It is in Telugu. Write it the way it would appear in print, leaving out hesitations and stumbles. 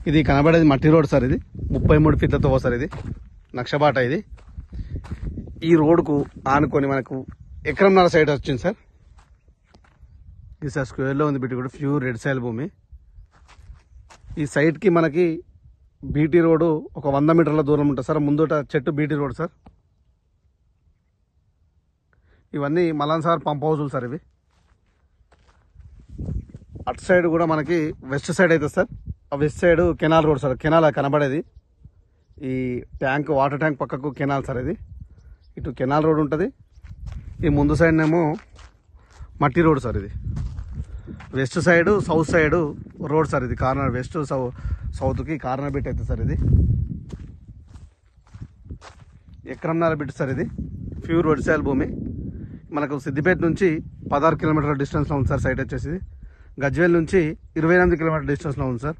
ఇది కనబడేది మట్టి రోడ్ సార్. ఇది 33 ఫీట్లతో సార్. ఇది నక్షబాట. ఇది ఈ రోడ్కు ఆనుకొని మనకు ఎకరంన్నర సైట్ వచ్చింది సార్. ఇది సార్ స్క్వేర్లో ఉంది బిట్టి కూడా, ప్యూర్ రెడ్ సాయిల్ భూమి. ఈ సైట్కి మనకి బీటీ రోడ్డు ఒక 100 మీటర్ల దూరం ఉంటుంది సార్. ముందుట చెట్టు బీటీ రోడ్ సార్. ఇవన్నీ మలాన్ సార్ పంప్ హౌజులు సార్. ఇవి అటు సైడ్ కూడా మనకి వెస్ట్ సైడ్ అవుతుంది సార్. ఆ west side canal road sir. Canal కనబడేది ఈ ట్యాంక్, వాటర్ ట్యాంక్ పక్కకు కెనాల్ సార్. ఇది ఇటు కెనాల్ రోడ్ ఉంటుంది. ఈ ముందు సైడ్నేమో మట్టి రోడ్ సార్. ఇది west side south side road sir. ఇది కార్నర్ వెస్ట్ సౌత్కి కార్నర్ బిట్ అవుతుంది సార్. ఇది ఎకరంన్నర బిట్ సార్. ఇది ప్యూర్ రెడ్ సాయిల్ భూమి. మనకు సిద్దిపేట నుంచి 16 కిలోమీటర్ల డిస్టెన్స్లో ఉంది సార్ సైట్ వచ్చేసి. గజ్వేల్ నుంచి 28 కిలోమీటర్ల డిస్టెన్స్లో ఉంది సార్.